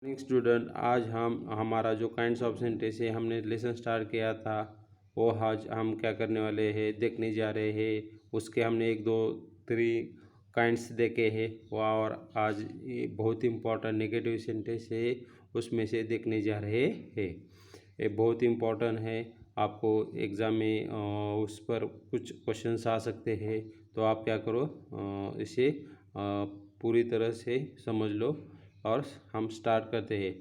Morning student, आज हम हमारा जो काइंड्स ऑफ सेंटेंस है हमने लेसन स्टार्ट किया था वो आज हम क्या करने वाले हैं देखने जा रहे हैं। उसके हमने 1 2 3 काइंड्स देखे हैं वो, और आज ये बहुत इम्पोर्टेंट नेगेटिव सेंटेंस है उसमें से देखने जा रहे हैं। ये बहुत इम्पोर्टेंट है, आपको एग्ज़ाम में उस पर कुछ क्वेश्चंस आ सकते हैं। तो आप क्या करो, इसे पूरी तरह से समझ लो और हम स्टार्ट करते हैं।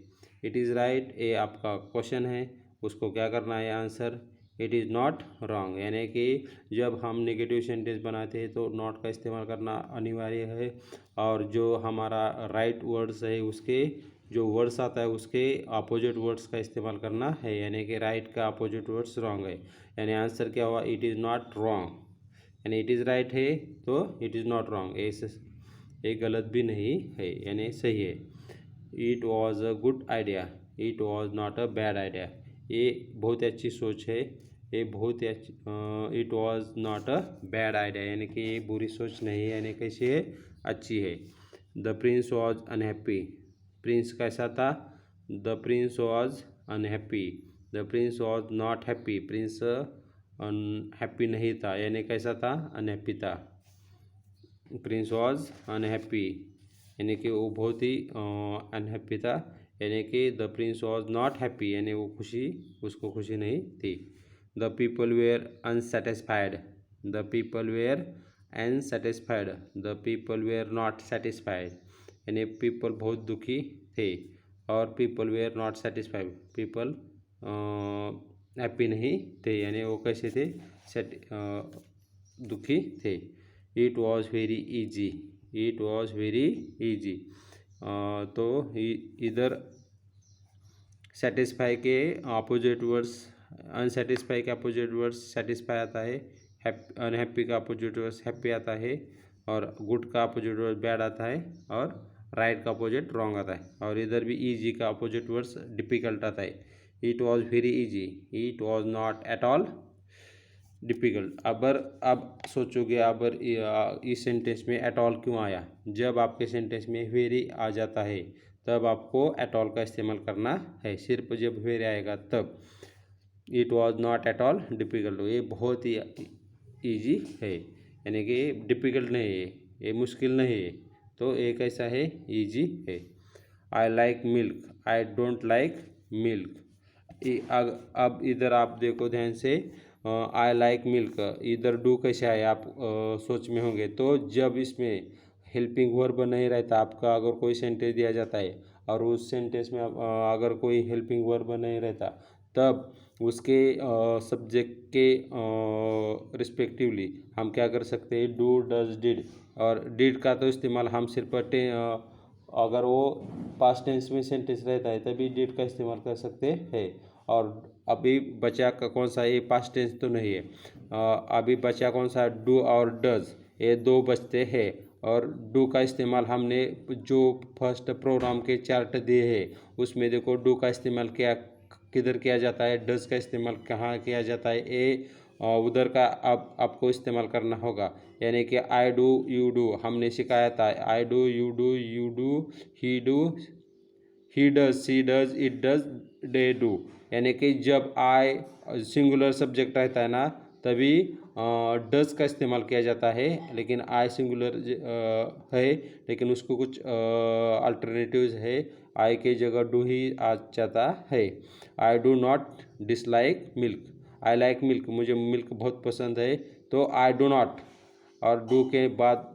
इट इज़ राइट, ये आपका क्वेश्चन है, उसको क्या करना है answer. It is not wrong, यानी कि जब हम नेगेटिव सेंटेंस बनाते हैं तो नॉट का इस्तेमाल करना अनिवार्य है, और जो हमारा राइट वर्ड्स है उसके जो वर्ड्स आता है उसके अपोजिट वर्ड्स का इस्तेमाल करना है, यानी कि राइट का अपोजिट वर्ड्स रॉन्ग है। यानी आंसर क्या हुआ, इट इज़ नॉट रॉन्ग। यानी इट इज़ राइट है तो इट इज़ नॉट रॉन्ग, ये गलत भी नहीं है, यानी सही है। It was a good idea, it was not a bad idea, ये बहुत अच्छी सोच है, ये बहुत ही अच्छी। It was not a bad idea, यानी कि ये बुरी सोच नहीं है, यानी कैसी है, अच्छी है। The prince was unhappy, Prince कैसा था, the prince was unhappy, the prince was not happy, Prince unhappy नहीं था, यानी कैसा था, अनहैप्पी था। प्रिंस वॉज अनहैप्पी, यानी कि वो बहुत ही अनहैप्पी था, यानी कि the prince was not happy, यानी उसको खुशी नहीं थी। The people were unsatisfied, the people were unsatisfied, the people were not satisfied, यानी पीपल बहुत दुखी थे, और people were not satisfied, people happy नहीं थे, यानी वो कैसे थे, दुखी थे। It was very easy, it was very easy, तो इधर सेटिस्फाई के अपोजिट वर्ड्स, अनसेटिस्फाई के अपोजिट वर्ड्स सेटिस्फाई आता है, अनहैप्पी का अपोजिट वर्ड्स हैप्पी आता है, और गुड का अपोजिट वर्ड बैड आता है, और राइट का अपोजिट रॉन्ग आता है, और इधर भी ईजी का अपोजिट वर्ड्स डिफ़िकल्ट आता है। It was very easy, it was not at all difficult. अब सोचोगे अबर इस सेंटेंस में एट ऑल क्यों आया। जब आपके सेंटेंस में वेरी आ जाता है तब आपको एट ऑल का इस्तेमाल करना है, सिर्फ जब वेरी आएगा तब। It was not at all difficult, ये बहुत ही ईजी है, यानी कि डिफ़िकल्ट नहीं है, ये मुश्किल नहीं है, तो ये कैसा है, ईजी है। I like milk, I don't like milk, अब इधर आप देखो ध्यान से, आई लाइक मिल्क, इधर डू कैसे आए आप सोच में होंगे। तो जब इसमें हेल्पिंग वर्ब नहीं रहता, आपका अगर कोई सेंटेंस दिया जाता है और उस सेंटेंस में अगर कोई हेल्पिंग वर्ब नहीं रहता, तब उसके सब्जेक्ट के रिस्पेक्टिवली हम क्या कर सकते हैं, डू डज डिड, और डिड का तो इस्तेमाल हम सिर्फ अगर वो पास्ट टेंस में सेंटेंस रहता है तभी डिड का इस्तेमाल कर सकते हैं। और अभी बचा का कौन सा, ये पास्ट टेंस तो नहीं है, अभी बचा कौन सा, डू और डज, ये दो बचते हैं। और डू का इस्तेमाल हमने जो फर्स्ट प्रोग्राम के चार्ट दिए हैं उसमें देखो, डू का इस्तेमाल किधर किया जाता है, डज का इस्तेमाल कहाँ किया जाता है, ये उधर का आपको इस्तेमाल करना होगा। यानी कि आई डू यू डू हमने सिखाया था, I do you do he do he does she does it does they do, यानी कि जब आई सिंगुलर सब्जेक्ट रहता है ना तभी डज का इस्तेमाल किया जाता है, लेकिन आई सिंगुलर है, लेकिन उसको कुछ अल्टरनेटिव्स है, आई के जगह डू ही आ जाता है। I do not dislike milk, I like milk, मुझे मिल्क बहुत पसंद है, तो आई डू नॉट, और डू के बाद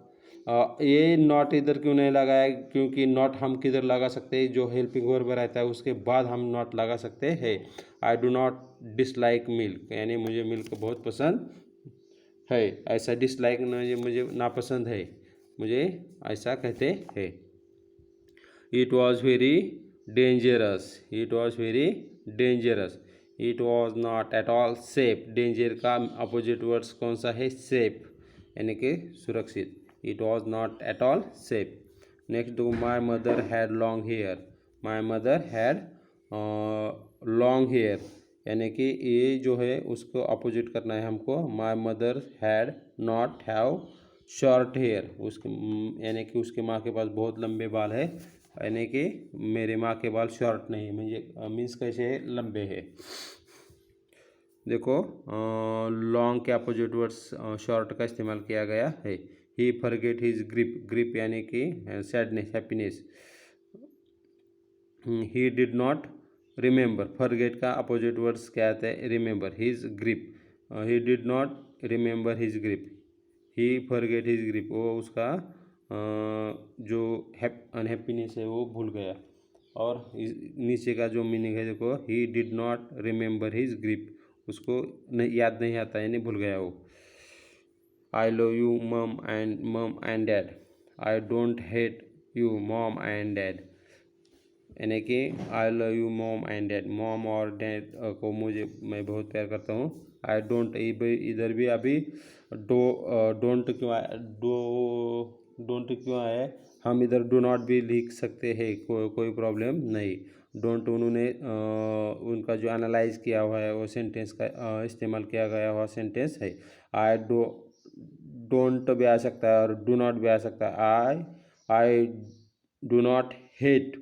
ये नॉट इधर क्यों नहीं लगाया, क्योंकि नॉट हम किधर लगा सकते हैं, जो हेल्पिंग वर्ब रहता है उसके बाद हम नॉट लगा सकते हैं। आई डू नॉट डिसलाइक मिल्क, यानी मुझे मिल्क बहुत पसंद है, ऐसा डिसलाइक मुझे नापसंद है, मुझे ऐसा कहते हैं। It was very dangerous, it was very dangerous, it was not at all safe, danger का अपोजिट वर्ड्स कौन सा है, सेफ, यानी कि सुरक्षित। It was not at all safe. Next दो, my mother had long hair, my mother had long hair, यानी कि ये जो है उसको अपोजिट करना है हमको। My mother had not have short hair, उसके यानी कि उसके माँ के पास बहुत लंबे बाल है, यानी कि मेरी माँ के बाल शॉर्ट नहीं, म्हणजे मीन्स कैसे है, लंबे है। देखो लॉन्ग के अपोजिट वर्ड्स शॉर्ट का इस्तेमाल किया गया है। ही फॉरगेट हिज ग्रिप, ग्रिप यानी कि sadness, happiness. He did not remember, forget का अपोजिट वर्ड्स क्या आता है, remember. His grip, he did not remember his grip, he forget his grip, वो उसका जो अनहैप्पीनेस है वो भूल गया। और नीचे का जो मीनिंग है देखो, he did not remember his grip, उसको नहीं याद नहीं आता यानी भूल गया वो। आई लव यू मम and dad, I don't hate you mom and dad, यानी कि I love you mom and dad, mom और डैड को मैं बहुत प्यार करता हूँ। आई डोंट, इधर भी अभी डोंट क्यों आया, डोंट क्यों आया है, हम इधर डो नॉट भी लिख सकते हैं, कोई प्रॉब्लम नहीं। डोंट उन्होंने उनका जो एनालाइज किया हुआ है वो सेंटेंस का इस्तेमाल किया गया हुआ सेंटेंस है। आई डोंट भी आ सकता है और डू नॉट भी आ सकता है। I do not hate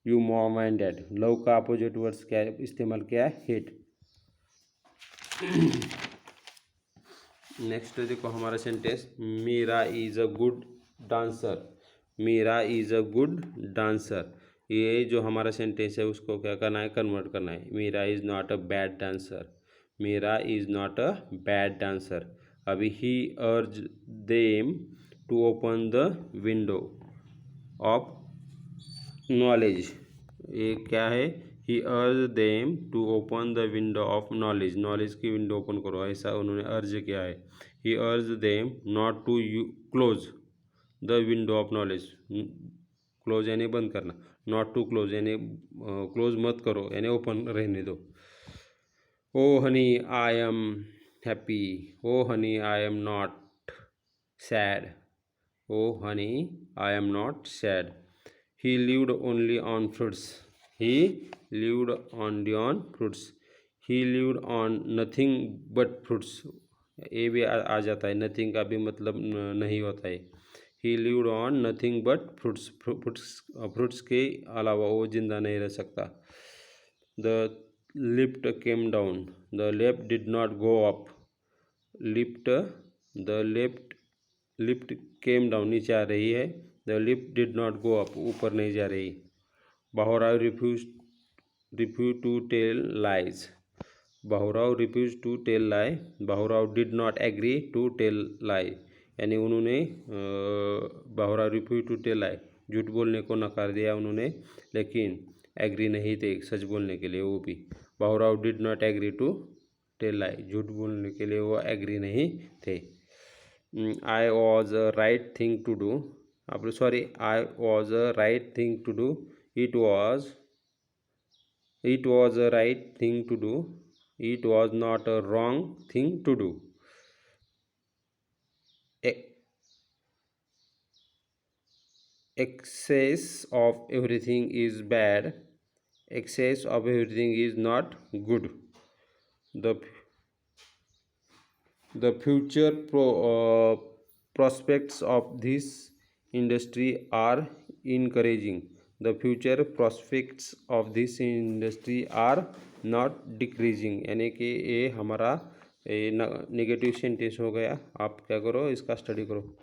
you mom and dad, love का अपोजिट वर्ड्स क्या इस्तेमाल किया है, हेट। नेक्स्ट देखो हमारा sentence, Meera is a good dancer, Meera is a good dancer. ये जो हमारा सेंटेंस है उसको क्या करना है, कन्वर्ट करना है। Meera is not a bad dancer, Meera is not a bad dancer. अभी he urged them to open the window of knowledge, ये क्या है, he urged them to open the window of knowledge, knowledge की विंडो ओपन करो, ऐसा उन्होंने urge किया है। He urged them not to close the window of knowledge, close यानी बंद करना, नॉट टू क्लोज यानी क्लोज मत करो यानी ओपन रहने दो। Oh honey I am happy, oh honey I am not sad, oh honey I am not sad. He lived only on fruits, he lived only on fruits, he lived on nothing but fruits, ये भी आ जाता है, nothing का भी मतलब नहीं होता है। he lived on nothing but fruits, fruits के अलावा वो जिंदा नहीं रह सकता। the lift came down, the lift did not go up, lift, the lift came down नीचे आ रही है, the lift did not go up ऊपर नहीं जा रही। Bahurao refuse to tell lies, Bahurao refuse to tell lie, Bahurao did not agree to tell lie, यानी उन्होंने Bahurao refuse to tell lie, झूठ बोलने को नकार दिया उन्होंने, लेकिन एग्री नहीं थे सच बोलने के लिए वो भी। Bahurao did not agree to tell lie, झूठ बोलने के लिए वो एग्री नहीं थे। I was a right thing to do, sorry, I was a right thing to do, it was a right thing to do, it was not a wrong thing to do। Excess of everything is bad, excess of everything is not good। The future prospects of this industry are encouraging, the future prospects of this industry are not decreasing, यानी कि ये हमारा negative sentence हो गया। आप क्या करो, इसका स्टडी करो।